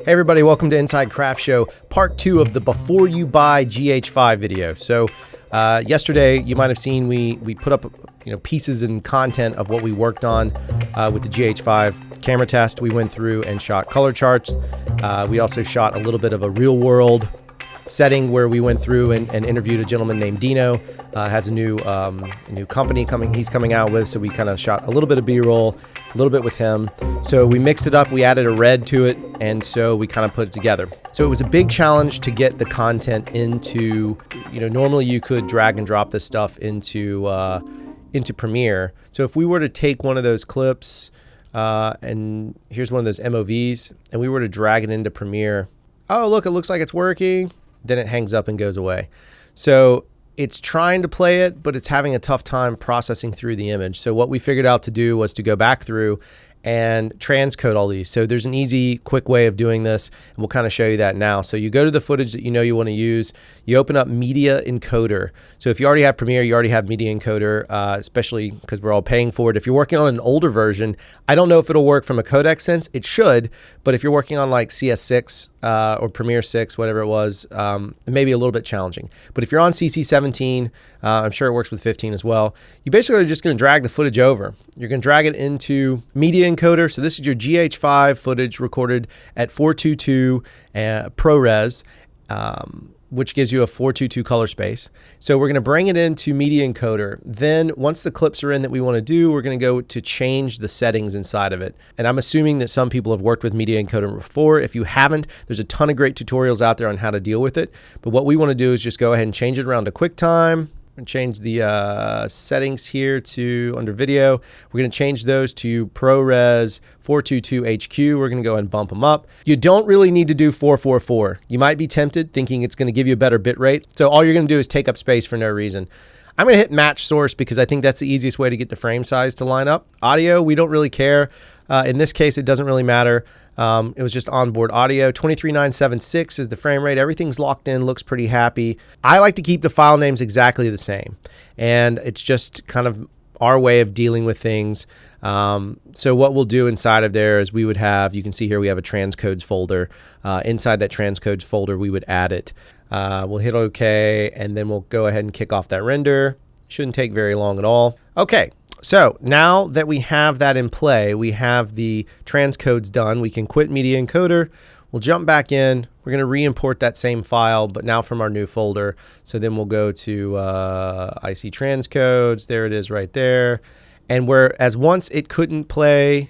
Hey everybody, welcome to Inside Craft Show, part 2 of the Before You Buy GH5 video. So yesterday you might have seen we put up pieces and content of what we worked on with the GH5 camera test. We went through and shot color charts. We also shot a little bit of a real world setting where we went through and interviewed a gentleman named Dino. Has a new company he's coming out with, so we kind of shot a little bit of B-roll, a little bit with him. So we mixed it up, we added a red to it, and so we kind of put it together. So it was a big challenge to get the content into, normally you could drag and drop this stuff into Premiere. So if we were to take one of those clips, and here's one of those MOVs, and we were to drag it into Premiere, oh look, it looks like it's working, then it hangs up and goes away. So it's trying to play it, but it's having a tough time processing through the image. So what we figured out to do was to go back through and transcode all these. So there's an easy, quick way of doing this, and we'll kind of show you that now. So you go to the footage that you want to use, you open up Media Encoder. So if you already have Premiere, you already have Media Encoder, especially because we're all paying for it. If you're working on an older version, I don't know if it'll work from a codec sense. It should, but if you're working on like CS6 or Premiere 6, whatever it was, it may be a little bit challenging. But if you're on CC17, I'm sure it works with 15 as well. You basically are just going to drag the footage over. You're going to drag it into Media Encoder. So this is your GH5 footage recorded at 422 ProRes, which gives you a 422 color space. So we're going to bring it into Media Encoder. Then once the clips are in that we want to do, we're going to go to change the settings inside of it. And I'm assuming that some people have worked with Media Encoder before. If you haven't, there's a ton of great tutorials out there on how to deal with it. But what we want to do is just go ahead and change it around to QuickTime. And change the settings here to under video. We're going to change those to ProRes 422 HQ. We're going to go ahead and bump them up. You don't really need to do 444. You might be tempted thinking it's going to give you a better bit rate. So all you're going to do is take up space for no reason. I'm going to hit match source because I think that's the easiest way to get the frame size to line up. Audio, we don't really care. In this case, it doesn't really matter. It was just onboard audio. 23976 is the frame rate. Everything's locked in, looks pretty happy. I like to keep the file names exactly the same, and it's just kind of our way of dealing with things. So what we'll do inside of there is we would have, you can see here we have a transcodes folder. Inside that transcodes folder, we would add it. We'll hit OK, and then we'll go ahead and kick off that render. Shouldn't take very long at all. Okay. So now that we have that in play, we have the transcodes done. We can quit Media Encoder. We'll jump back in. We're going to re-import that same file, but now from our new folder. So then we'll go to IC transcodes. There it is right there. And whereas once it couldn't play,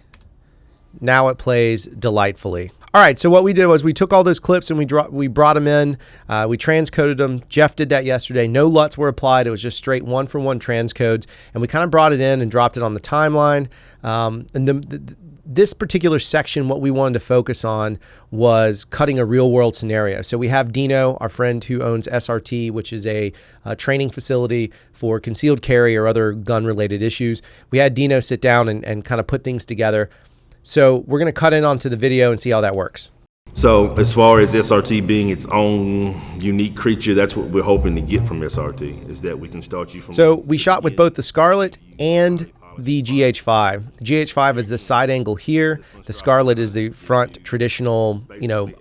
now it plays delightfully. All right, so what we did was we took all those clips and we brought them in. We transcoded them. Jeff did that yesterday. No LUTs were applied. It was just straight one-for-one transcodes. And we kind of brought it in and dropped it on the timeline. And this particular section, what we wanted to focus on was cutting a real-world scenario. So we have Dino, our friend who owns SRT, which is a training facility for concealed carry or other gun-related issues. We had Dino sit down and kind of put things together. So we're going to cut in onto the video and see how that works. So as far as SRT being its own unique creature, that's what we're hoping to get from SRT, is that we can start you from... So we shot with both the Scarlet and the GH5. The GH5 is the side angle here. The Scarlet is the front traditional,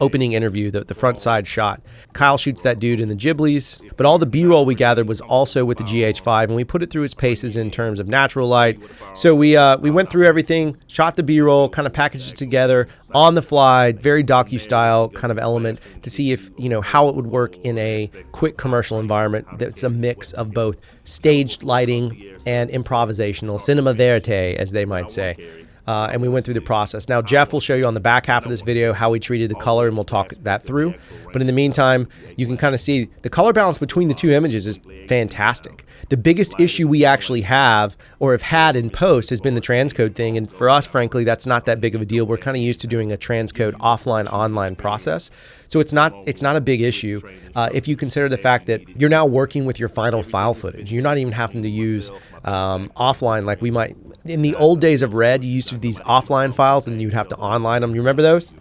opening interview, the front side shot. Kyle shoots that dude in the Ghiblies, but all the B-roll we gathered was also with the GH5, and we put it through its paces in terms of natural light. So we went through everything, shot the B-roll, kind of packaged it together on the fly, very docu-style kind of element to see if, how it would work in a quick commercial environment that's a mix of both staged lighting and improvisational, cinema verite, as they might say. And we went through the process. Now, Jeff will show you on the back half of this video how we treated the color, and we'll talk that through. But in the meantime, you can kind of see the color balance between the two images is fantastic. The biggest issue we actually have or have had in post has been the transcode thing. And for us, frankly, that's not that big of a deal. We're kind of used to doing a transcode offline, online process. So it's not a big issue if you consider the fact that you're now working with your final file footage. You're not even having to use offline like we might. In the old days of RED, you used to do these offline files and you'd have to online them. You remember those?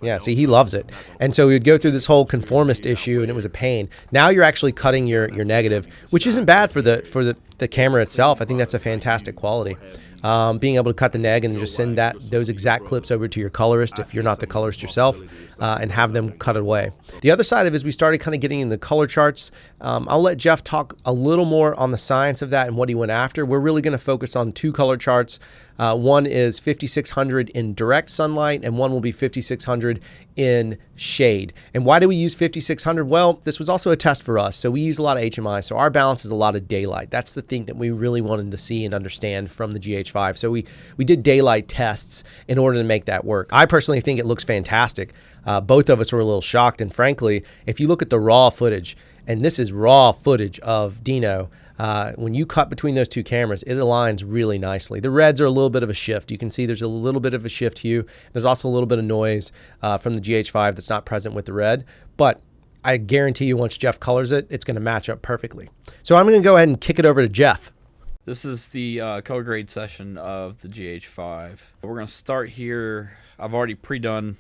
Yeah, see, he loves it. And so we would go through this whole conformist issue, and it was a pain. Now you're actually cutting your negative, which isn't bad for the camera itself. I think that's a fantastic quality. being able to cut the neg and then just send those exact clips over to your colorist if you're not the colorist yourself, and have them cut it away. The other side of it is we started kind of getting in the color charts. I'll let Jeff talk a little more on the science of that and what he went after. We're really going to focus on 2 color charts. One is 5600 in direct sunlight, and one will be 5600 in shade. And why do we use 5600? Well, this was also a test for us. So we use a lot of HMI. So our balance is a lot of daylight. That's the thing that we really wanted to see and understand from the GH5. So we did daylight tests in order to make that work. I personally think it looks fantastic. Both of us were a little shocked. And frankly, if you look at the raw footage, and this is raw footage of Dino, when you cut between those 2 cameras, it aligns really nicely. The reds are a little bit of a shift. You can see there's a little bit of a shift hue. There's also a little bit of noise from the GH5 that's not present with the red, but I guarantee you once Jeff colors it, it's going to match up perfectly. So I'm going to go ahead and kick it over to Jeff. This is the color grade session of the GH5. We're going to start here. I've already pre-done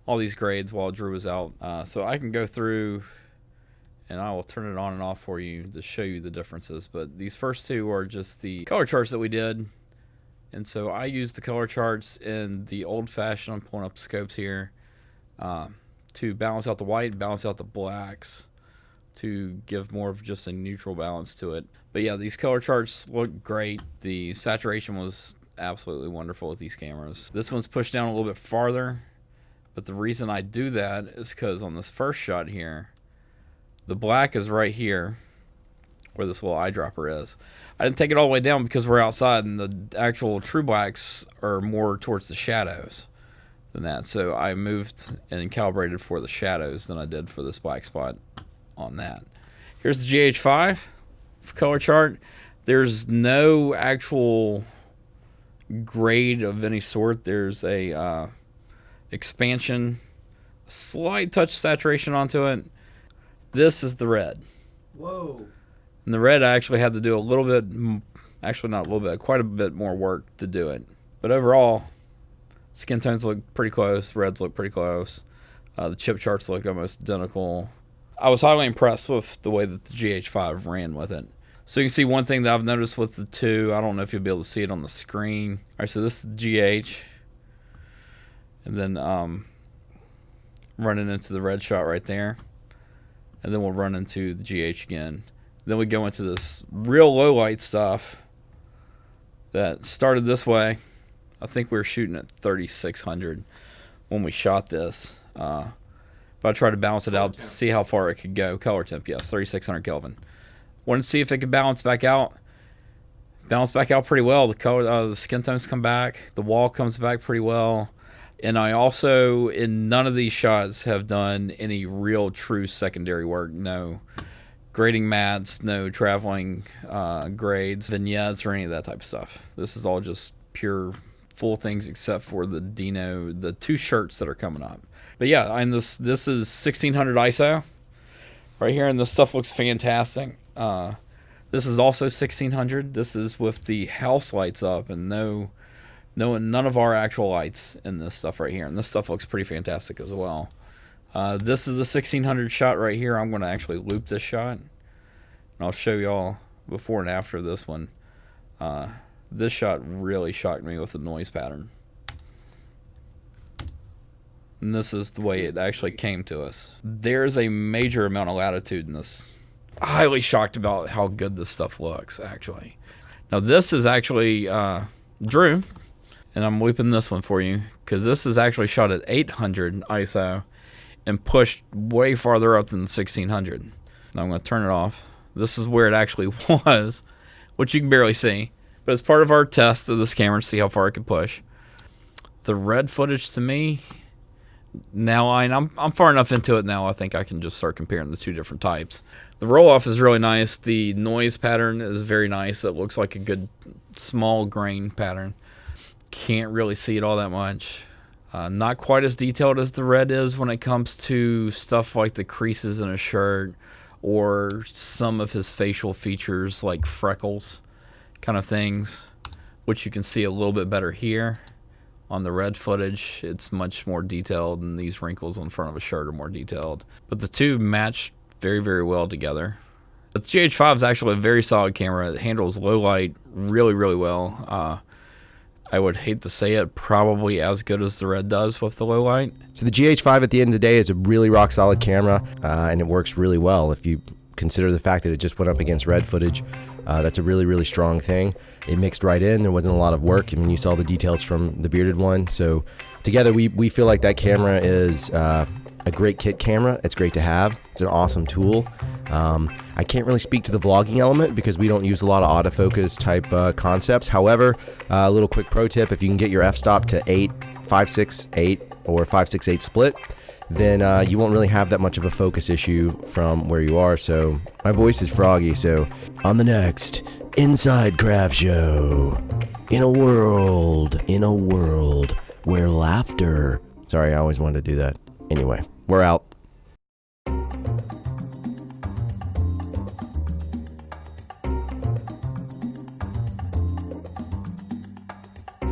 all these grades while Drew was out, so I can go through and I will turn it on and off for you to show you the differences. But these first 2 are just the color charts that we did. And so I used the color charts in the old-fashioned, I'm pulling up scopes here, to balance out the white, balance out the blacks, to give more of just a neutral balance to it. But yeah, these color charts look great. The saturation was absolutely wonderful with these cameras. This one's pushed down a little bit farther, but the reason I do that is because on this first shot here, the black is right here where this little eyedropper is. I didn't take it all the way down because we're outside, and the actual true blacks are more towards the shadows than that. So I moved and calibrated for the shadows than I did for this black spot on that. Here's the GH5 color chart. There's no actual grade of any sort. There's a expansion, slight touch saturation onto it. This is the red. Whoa. And the red I actually had to do a little bit, actually not a little bit, quite a bit more work to do it. But overall, skin tones look pretty close, reds look pretty close. The chip charts look almost identical. I was highly impressed with the way that the GH5 ran with it. So you can see one thing that I've noticed with the 2, I don't know if you'll be able to see it on the screen. All right, so this is the GH. And then running into the red shot right there. And then we'll run into the GH again. Then we go into this real low light stuff that started this way. I think we were shooting at 3600 when we shot this. But I tried to balance it out to see how far it could go. Color temp, yes, 3600 Kelvin. Wanted to see if it could balance back out. Balance back out pretty well. The color, the skin tones come back. The wall comes back pretty well. And I also, in none of these shots, have done any real true secondary work. No grading mats, no traveling grades, vignettes, or any of that type of stuff. This is all just pure full things except for the Dino, the 2 shirts that are coming up. But yeah, and this is 1600 ISO right here, and this stuff looks fantastic. This is also 1600. This is with the house lights up and none of our actual lights in this stuff right here. And this stuff looks pretty fantastic as well. This is the 1600 shot right here. I'm going to actually loop this shot. And I'll show y'all before and after this one. This shot really shocked me with the noise pattern. And this is the way it actually came to us. There's a major amount of latitude in this. Highly shocked about how good this stuff looks, actually. Now this is actually Drew. And I'm looping this one for you because this is actually shot at 800 ISO and pushed way farther up than the 1600. Now I'm going to turn it off. This is where it actually was, which you can barely see. But as part of our test of this camera to see how far it could push, the red footage to me, now I'm far enough into it now I think I can just start comparing the 2 different types. The roll-off is really nice. The noise pattern is very nice. It looks like a good small grain pattern. Can't really see it all that much. Not quite as detailed as the red is when it comes to stuff like the creases in a shirt or some of his facial features like freckles kind of things, which you can see a little bit better here on the red footage. It's much more detailed, and these wrinkles on the front of a shirt are more detailed. But the 2 match very, very well together. The GH5 is actually a very solid camera. It handles low light really, really well. I would hate to say it, probably as good as the RED does with the low light. So the GH5 at the end of the day is a really rock solid camera, and it works really well. If you consider the fact that it just went up against RED footage, that's a really, really strong thing. It mixed right in. There wasn't a lot of work. I mean, you saw the details from the bearded one. So together, we feel like that camera is a great kit camera. It's great to have. It's an awesome tool. I can't really speak to the vlogging element because we don't use a lot of autofocus type concepts. However, a little quick pro tip: if you can get your f-stop to 5.6/8 or 5.6/8 split, then you won't really have that much of a focus issue from where you are. So my voice is froggy. So on the next Inside Craft Show, in a world where laughter. Sorry, I always wanted to do that. Anyway, we're out.